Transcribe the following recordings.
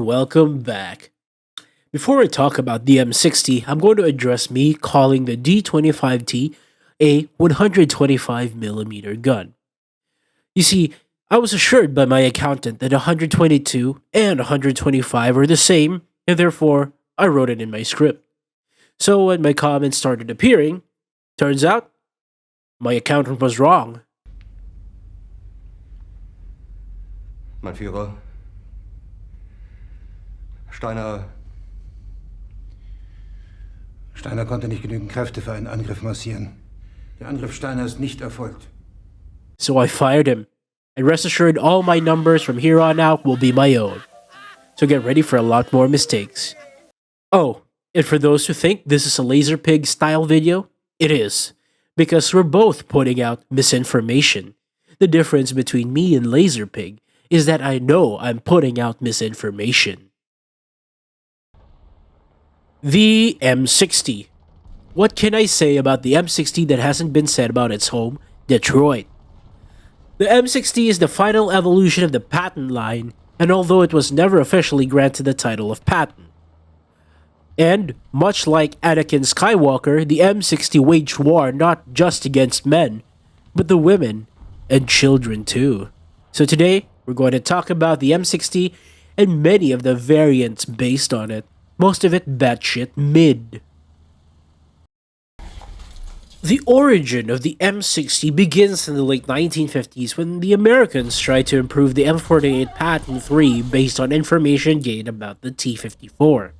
welcome back. Before I talk about the M60, I'm going to address me calling the D25T a 125mm gun. You see, I was assured by my accountant that 122 and 125 are the same, and therefore I wrote it in my script. So when my comments started appearing, turns out my accountant was wrong. Mein Führer, Steiner konnte nicht genügend Kräfte für einen Angriff massieren. Der Angriff Steiner ist nicht erfolgt. So I fired him. And rest assured, all my numbers from here on out will be my own. So get ready for a lot more mistakes. Oh, and for those who think this is a Laser Pig style video, it is. Because we're both putting out misinformation. The difference between me and Laser Pig is that I know I'm putting out misinformation. The M60. What can I say about the M60 that hasn't been said about its home, Detroit? The M60 is the final evolution of the patent line, and although it was never officially granted the title of patent. And, much like Anakin Skywalker, the M60 waged war not just against men, but the women and children too. So today, we're going to talk about the M60 and many of the variants based on it, most of it batshit mid. The origin of the M60 begins in the late 1950s when the Americans tried to improve the M48 Patent 3 based on information gained about the T-54.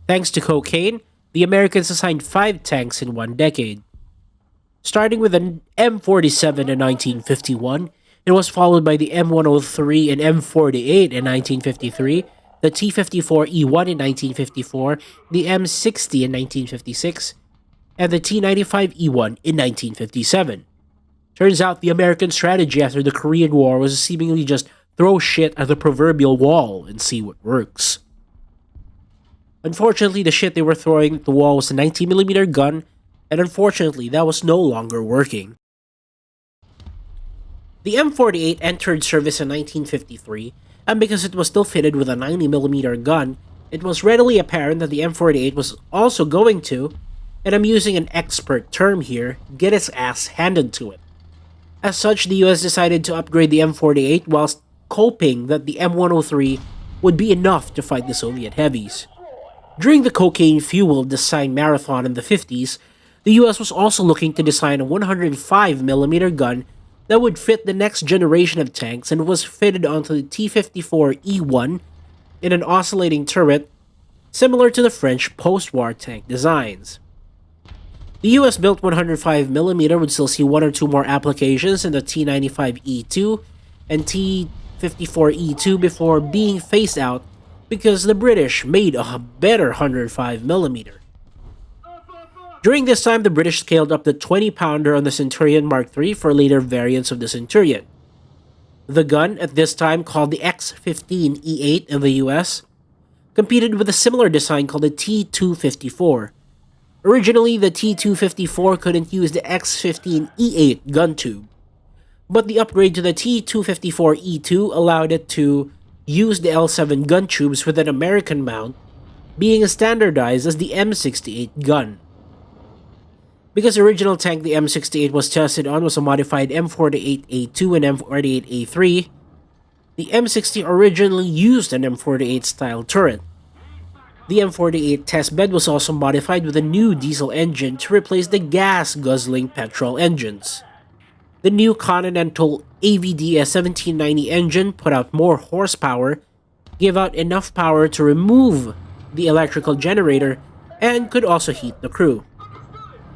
Thanks to cocaine, the Americans assigned 5 tanks in 1 decade. Starting with an M47 in 1951, it was followed by the M103 and M48 in 1953, the T-54E1 in 1954, the M60 in 1956, and the T-95E1 in 1957. Turns out the American strategy after the Korean War was to seemingly just throw shit at the proverbial wall and see what works. Unfortunately, the shit they were throwing at the wall was a 90mm gun, and unfortunately, that was no longer working. The M48 entered service in 1953, and because it was still fitted with a 90mm gun, it was readily apparent that the M48 was also going to, and I'm using an expert term here, get its ass handed to it. As such, the US decided to upgrade the M48 whilst hoping that the M103 would be enough to fight the Soviet heavies. During the cocaine-fueled design marathon in the 50s, the US was also looking to design a 105mm gun that would fit the next generation of tanks and was fitted onto the T-54E1 in an oscillating turret similar to the French post-war tank designs. The US built 105mm would still see 1 or 2 more applications in the T-95E2 and T-54E2 before being phased out because the British made a better 105mm. During this time, the British scaled up the 20-pounder on the Centurion Mark III for later variants of the Centurion. The gun, at this time called the X-15E8 in the US, competed with a similar design called the T-254. Originally, the T-254 couldn't use the X-15E8 gun tube, but the upgrade to the T-254E2 allowed it to use the L7 gun tubes with an American mount, being standardized as the M68 gun. Because the original tank the M68 was tested on was a modified M48A2 and M48A3, the M60 originally used an M48 style turret. The M48 testbed was also modified with a new diesel engine to replace the gas-guzzling petrol engines. The new Continental AVDS 1790 engine put out more horsepower, gave out enough power to remove the electrical generator, and could also heat the crew.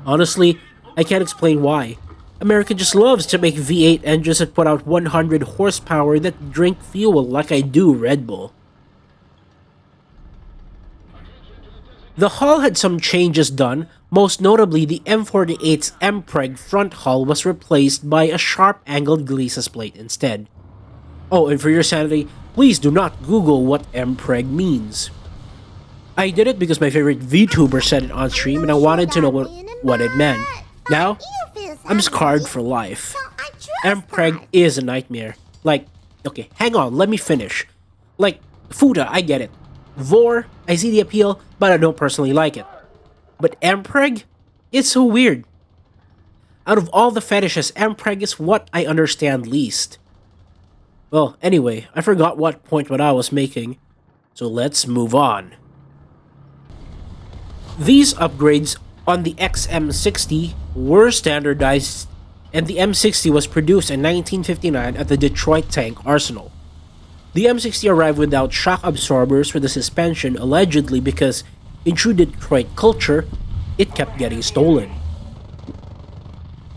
Honestly, I can't explain why. America just loves to make V8 engines that put out 100 horsepower that drink fuel like I do Red Bull. The hull had some changes done, most notably the M48's Mpreg front hull was replaced by a sharp-angled Glacis plate instead. Oh, and for your sanity, please do not Google what Mpreg means. I did it because my favorite VTuber said it on stream and I wanted to know what it meant. Now, I'm scarred for life. Mpreg is a nightmare. Like, okay, hang on, let me finish. Like, Fuda, I get it. Vor, I see the appeal, but I don't personally like it. But Mpreg? It's so weird. Out of all the fetishes, Mpreg is what I understand least. Well, anyway, I forgot what I was making, so let's move on. These upgrades on the XM60 were standardized, and the M60 was produced in 1959 at the Detroit Tank Arsenal. The M60 arrived without shock absorbers for the suspension, allegedly because, in true Detroit culture, it kept getting stolen.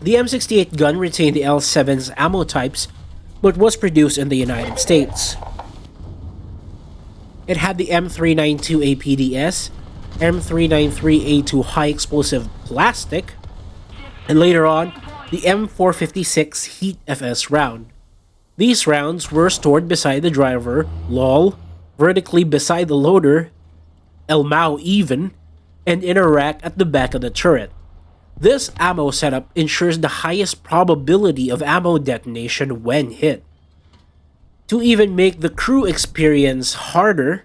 The M68 gun retained the L7's ammo types, but was produced in the United States. It had the M392 APDS, M393A2 high explosive plastic, and later on, the M456 Heat FS round. These rounds were stored beside the driver, lol, vertically beside the loader, LMAO even, and in a rack at the back of the turret. This ammo setup ensures the highest probability of ammo detonation when hit. To even make the crew experience harder,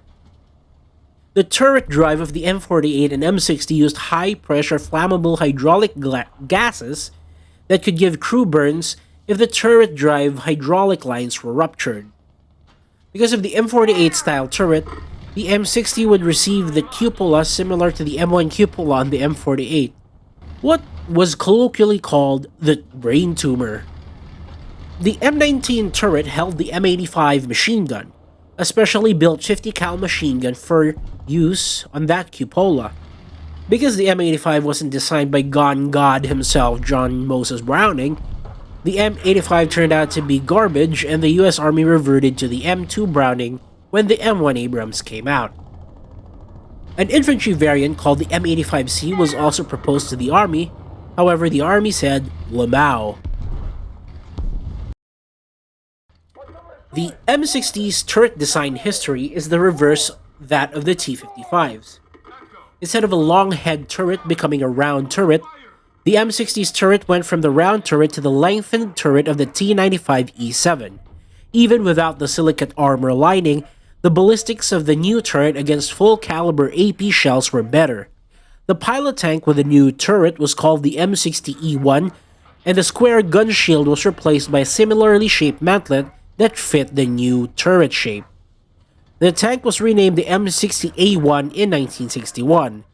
the turret drive of the M48 and M60 used high-pressure flammable hydraulic gases that could give crew burns if the turret drive hydraulic lines were ruptured. Because of the M48 style turret, the M60 would receive the cupola similar to the M1 cupola on the M48, what was colloquially called the brain tumor. The M19 turret held the M85 machine gun, a specially built 50 cal machine gun for use on that cupola. Because the M85 wasn't designed by gun god himself, John Moses Browning, the M85 turned out to be garbage, and the US Army reverted to the M2 Browning when the M1 Abrams came out. An infantry variant called the M85C was also proposed to the Army, however the Army said LMAO. The M60's turret design history is the reverse that of the T-55s. Instead of a long head turret becoming a round turret, the M60's turret went from the round turret to the lengthened turret of the T-95E7. Even without the silicate armor lining, the ballistics of the new turret against full-caliber AP shells were better. The pilot tank with the new turret was called the M60E1, and the square gun shield was replaced by a similarly shaped mantlet that fit the new turret shape. The tank was renamed the M60A1 in 1961.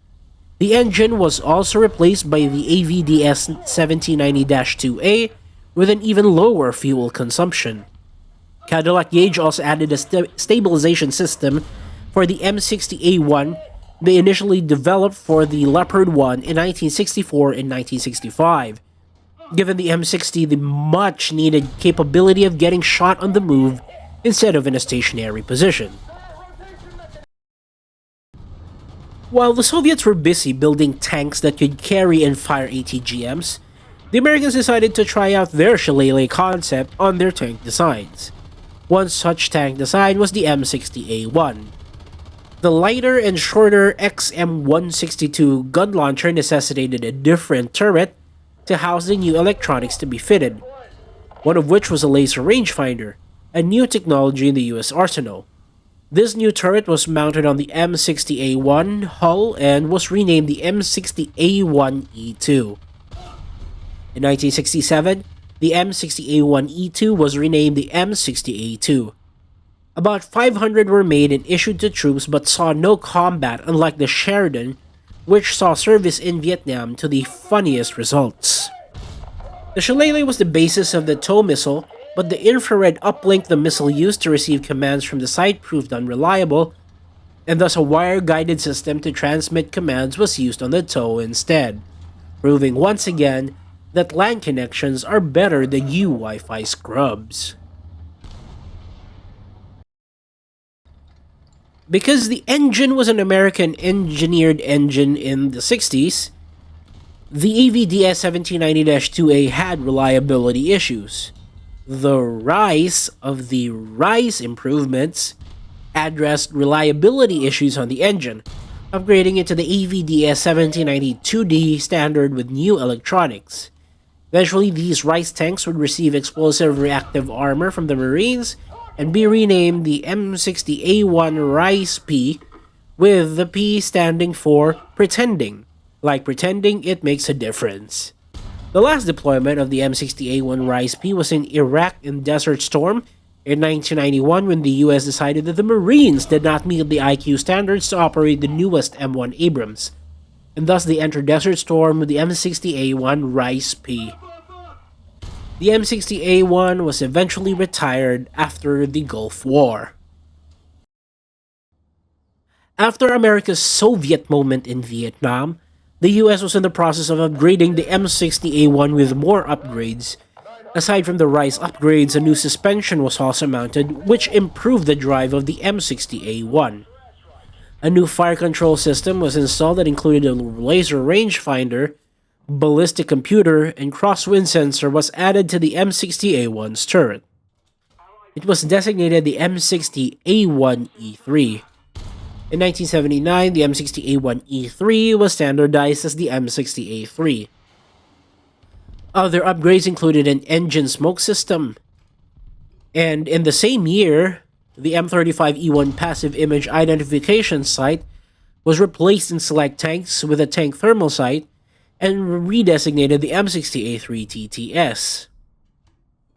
The engine was also replaced by the AVDS 1790-2A with an even lower fuel consumption. Cadillac Gauge also added a stabilization system for the M60A1 they initially developed for the Leopard 1 in 1964 and 1965, giving the M60 the much-needed capability of getting shot on the move instead of in a stationary position. While the Soviets were busy building tanks that could carry and fire ATGMs, the Americans decided to try out their shillelagh concept on their tank designs. One such tank design was the M60A1. The lighter and shorter XM162 gun launcher necessitated a different turret to house the new electronics to be fitted, one of which was a laser rangefinder, a new technology in the US arsenal. This new turret was mounted on the M60A1 hull and was renamed the M60A1E2. In 1967, the M60A1E2 was renamed the M60A2. About 500 were made and issued to troops but saw no combat, unlike the Sheridan, which saw service in Vietnam to the funniest results. The shillelagh was the basis of the TOW missile, but the infrared uplink the missile used to receive commands from the site proved unreliable, and thus a wire-guided system to transmit commands was used on the TOW instead, proving once again that LAN connections are better than you Wi-Fi scrubs. Because the engine was an American-engineered engine in the 60s, the AVDS 1790-2A had reliability issues. The rise of the RISE improvements addressed reliability issues on the engine, upgrading it to the AVDS 1792D standard with new electronics. Eventually, these RISE tanks would receive explosive reactive armor from the Marines and be renamed the M60A1 Rise P, with the P standing for pretending, like pretending it makes a difference. The last deployment of the M60A1 Rise P was in Iraq in Desert Storm in 1991, when the US decided that the Marines did not meet the IQ standards to operate the newest M1 Abrams, and thus they entered Desert Storm with the M60A1 Rise P. The M60A1 was eventually retired after the Gulf War. After America's Soviet moment in Vietnam, the US was in the process of upgrading the M60A1 with more upgrades. Aside from the Rise upgrades, a new suspension was also mounted, which improved the drive of the M60A1. A new fire control system was installed that included a laser rangefinder, ballistic computer, and crosswind sensor was added to the M60A1's turret. It was designated the M60A1E3. In 1979, the M60A1E3 was standardized as the M60A3. Other upgrades included an engine smoke system. And in the same year, the M35E1 passive image identification sight was replaced in select tanks with a tank thermal sight and redesignated the M60A3 TTS.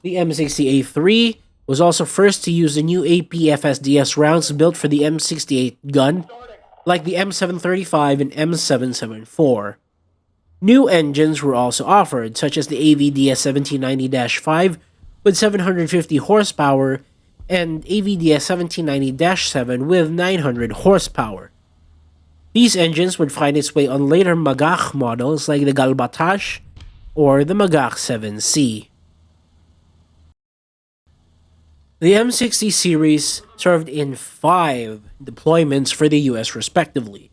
The M60A3 was also first to use the new APFSDS rounds built for the M68 gun, like the M735 and M774. New engines were also offered, such as the AVDS 1790-5 with 750 horsepower and AVDS 1790-7 with 900 horsepower. These engines would find its way on later Magach models like the Galbatash or the Magach 7C. The M60 series served in 5 deployments for the US respectively.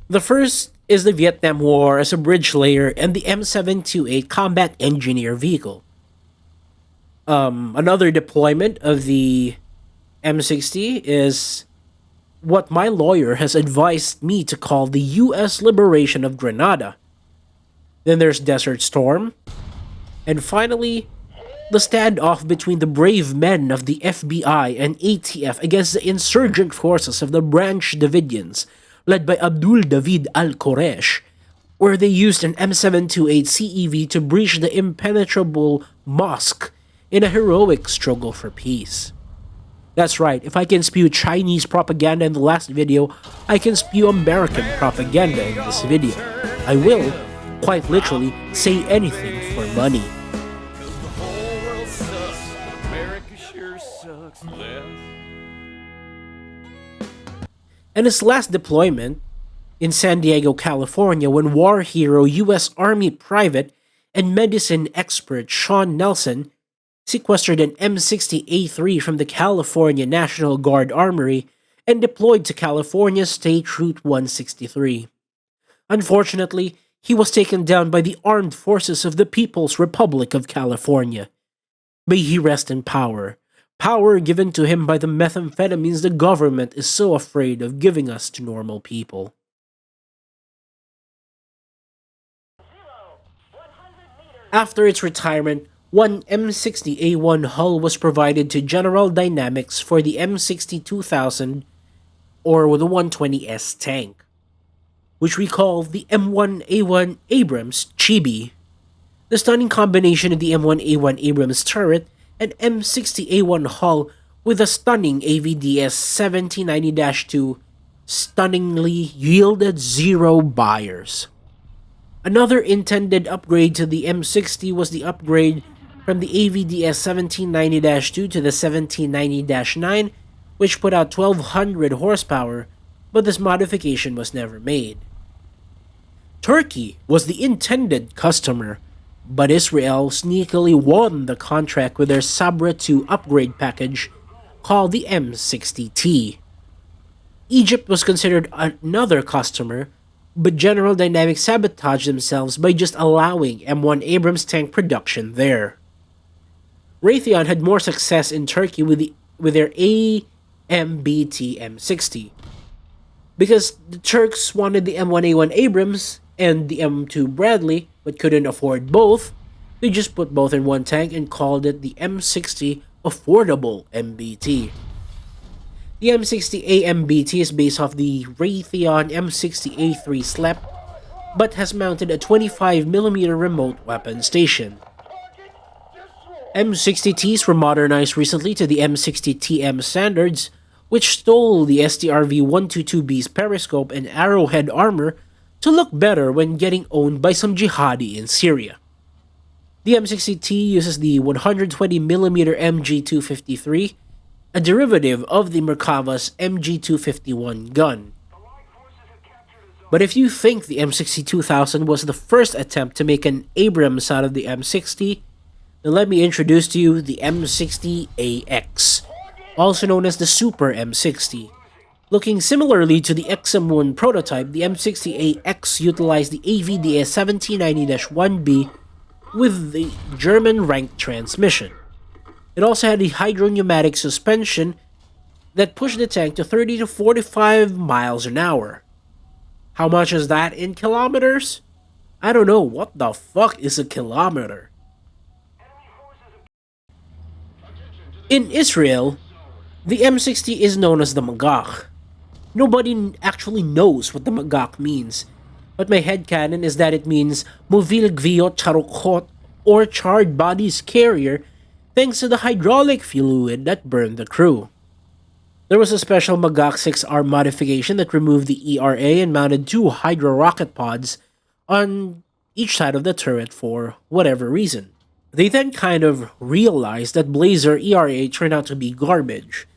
The first is the Vietnam War as a bridge layer and the M728 combat engineer vehicle. Another deployment of the M60 is what my lawyer has advised me to call the US liberation of Grenada. Then there's Desert Storm. And finally, the standoff between the brave men of the FBI and ATF against the insurgent forces of the Branch Davidians, led by Abdul David al-Quresh, where they used an M728 CEV to breach the impenetrable mosque in a heroic struggle for peace. That's right, if I can spew Chinese propaganda in the last video, I can spew American propaganda in this video. I will, quite literally, say anything for money. And his last deployment, in San Diego, California, when war hero U.S. Army private and medicine expert Sean Nelson sequestered an M60A3 from the California National Guard Armory and deployed to California's State Route 163. Unfortunately, he was taken down by the Armed Forces of the People's Republic of California. May he rest in power. Power given to him by the methamphetamines the government is so afraid of giving us to normal people. After its retirement, one M60A1 hull was provided to General Dynamics for the M60-2000 or the 120S tank, which we call the M1A1 Abrams Chibi. The stunning combination of the M1A1 Abrams turret and M60A1 hull with a stunning AVDS 1790-2 stunningly yielded 0 buyers. Another intended upgrade to the M60 was the upgrade from the AVDS 1790-2 to the 1790-9, which put out 1200 horsepower, but this modification was never made. Turkey was the intended customer, but Israel sneakily won the contract with their Sabra 2 upgrade package called the M60T. Egypt was considered another customer, but General Dynamics sabotaged themselves by just allowing M1 Abrams tank production there. Raytheon had more success in Turkey with their AMBT M60. Because the Turks wanted the M1A1 Abrams and the M2 Bradley, but couldn't afford both, they just put both in one tank and called it the M60 affordable MBT. The M60A MBT is based off the Raytheon M60A3 SLEP, but has mounted a 25mm remote weapon station. M60Ts were modernized recently to the M60TM standards, which stole the STRV-122B's periscope and arrowhead armor to look better when getting owned by some jihadi in Syria. The M60T uses the 120mm MG253, a derivative of the Merkava's MG251 gun. But if you think the M60-2000 was the first attempt to make an Abrams out of the M60, then let me introduce to you the M60AX, also known as the Super M60. Looking similarly to the XM1 prototype, the M60AX utilized the AVDS 1790-1B with the German ranked transmission. It also had a hydropneumatic suspension that pushed the tank to 30 to 45 miles an hour. How much is that in kilometers? I don't know. What the fuck is a kilometer? In Israel, the M60 is known as the Magach. Nobody actually knows what the Magach means, but my headcanon is that it means Movil Gviot Charokot, or charred bodies carrier, thanks to the hydraulic fluid that burned the crew. There was a special Magach 6R modification that removed the ERA and mounted two Hydra rocket pods on each side of the turret for whatever reason. They then kind of realized that Blazer ERA turned out to be garbage.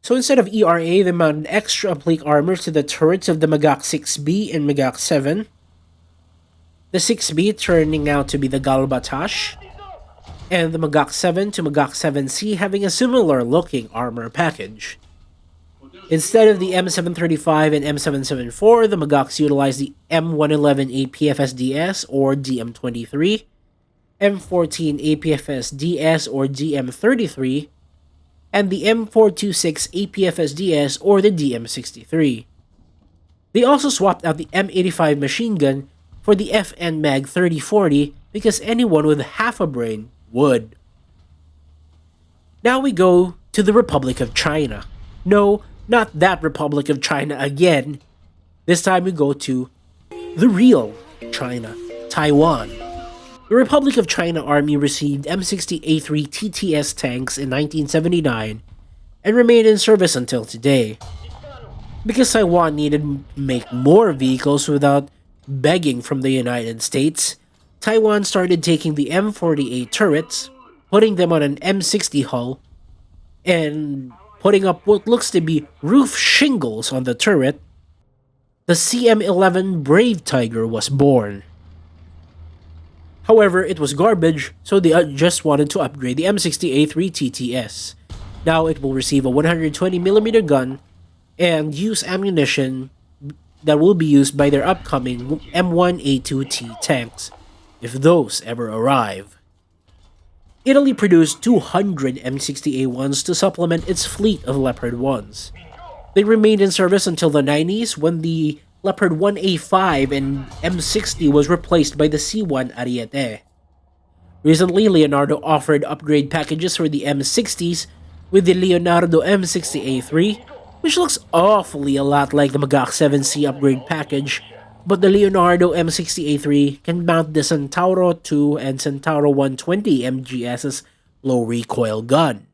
So instead of ERA, they mounted extra applique armor to the turrets of the Magach 6B and Magach 7. The 6B turning out to be the Galbatash, and the Magach 7 to Magach 7C having a similar looking armor package. Instead of the M735 and M774, the Magachs utilized the M111 APFS-DS or DM23, M14 APFS-DS or DM33, and the M426 APFS-DS or the DM63. They also swapped out the M85 machine gun for the FN Mag 3040 because anyone with half a brain would. Now we go to the Republic of China. No, not that Republic of China again. This time we go to the real China, Taiwan. The Republic of China Army received M60A3 TTS tanks in 1979 and remained in service until today. Because Taiwan needed to make more vehicles without begging from the United States, Taiwan started taking the M48 turrets, putting them on an M60 hull, and putting up what looks to be roof shingles on the turret. The CM-11 Brave Tiger was born. However, it was garbage, so they just wanted to upgrade the M60A3 TTS. Now it will receive a 120mm gun and use ammunition that will be used by their upcoming M1A2T tanks, if those ever arrive. Italy produced 200 M60A1s to supplement its fleet of Leopard 1s. They remained in service until the 90s when the Leopard 1A5 and M60 was replaced by the C1 Ariete. Recently, Leonardo offered upgrade packages for the M60s with the Leonardo M60A3, which looks awfully a lot like the Magach 7C upgrade package, but the Leonardo M60A3 can mount the Centauro 2 and Centauro 120 MGS's low recoil gun.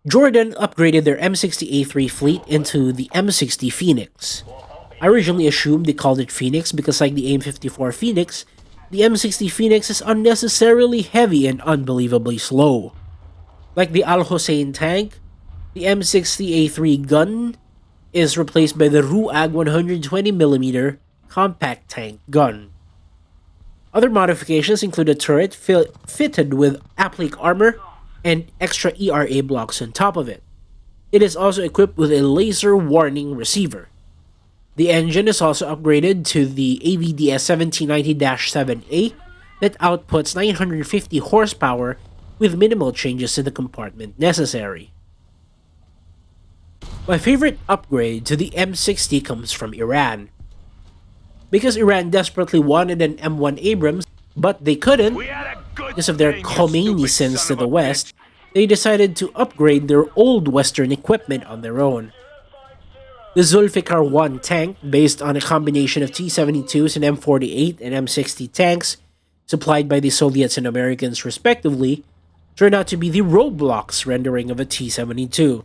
Jordan upgraded their M60A3 fleet into the M60 Phoenix. I originally assumed they called it Phoenix because, like the AIM-54 Phoenix, the M60 Phoenix is unnecessarily heavy and unbelievably slow. Like the Al Hossein tank, the M60A3 gun is replaced by the Ruag 120mm compact tank gun. Other modifications include a turret fitted with applique armor and extra ERA blocks on top of it. It is also equipped with a laser warning receiver. The engine is also upgraded to the AVDS 1790-7A that outputs 950 horsepower with minimal changes to the compartment necessary. My favorite upgrade to the M60 comes from Iran. Because Iran desperately wanted an M1 Abrams, but they couldn't because of their Khomeini sins to the West, they decided to upgrade their old Western equipment on their own. The Zulfikar 1 tank, based on a combination of T-72s and M48 and M60 tanks, supplied by the Soviets and Americans respectively, turned out to be the Roblox rendering of a T-72.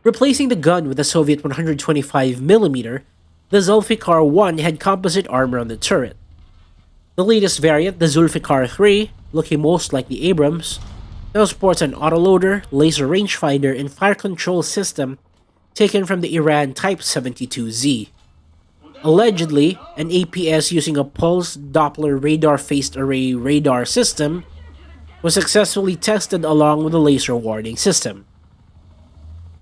Replacing the gun with a Soviet 125mm, the Zulfikar 1 had composite armor on the turret. The latest variant, the Zulfikar 3, looking most like the Abrams, now sports an autoloader, laser rangefinder, and fire control system taken from the Iran Type 72Z. Allegedly, an APS using a pulse Doppler radar phased array radar system was successfully tested along with a laser warning system.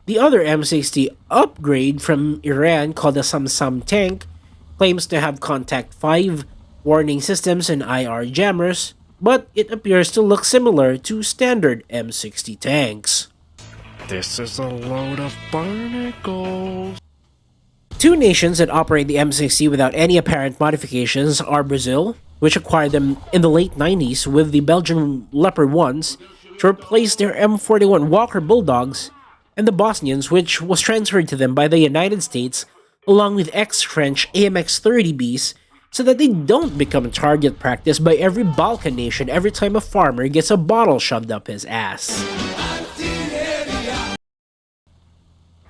The other M60 upgrade from Iran, called the Samsam tank, claims to have Contact 5 warning systems and IR jammers, but it appears to look similar to standard M60 tanks. This is a load of barnacles. Two nations that operate the M60 without any apparent modifications are Brazil, which acquired them in the late 90s with the Belgian Leopard 1s to replace their M41 Walker Bulldogs, and the Bosnians, which was transferred to them by the United States along with ex-French AMX-30Bs so that they don't become target practice by every Balkan nation every time a farmer gets a bottle shoved up his ass.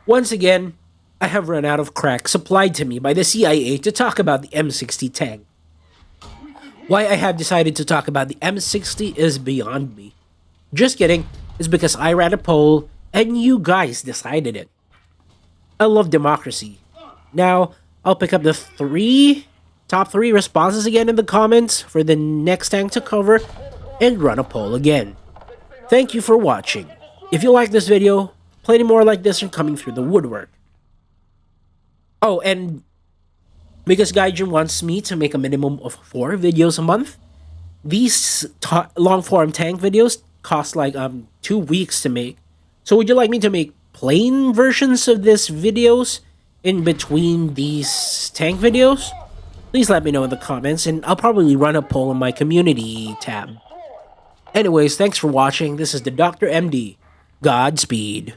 Once again, I have run out of crack supplied to me by the CIA to talk about the M60 tank. Why I have decided to talk about the M60 is beyond me. Just kidding, it's because I ran a poll and you guys decided it. I love democracy. Now, I'll pick up the top three responses again in the comments for the next tank to cover and run a poll again. Thank you for watching. If you like this video, plenty more like this are coming through the woodwork. Oh, and because Gaijin wants me to make a minimum of 4 videos a month, these long-form tank videos cost like 2 weeks to make. So would you like me to make plain versions of these videos in between these tank videos? Please let me know in the comments, and I'll probably run a poll in my community tab. Anyways, thanks for watching. This is the Dr. MD. Godspeed.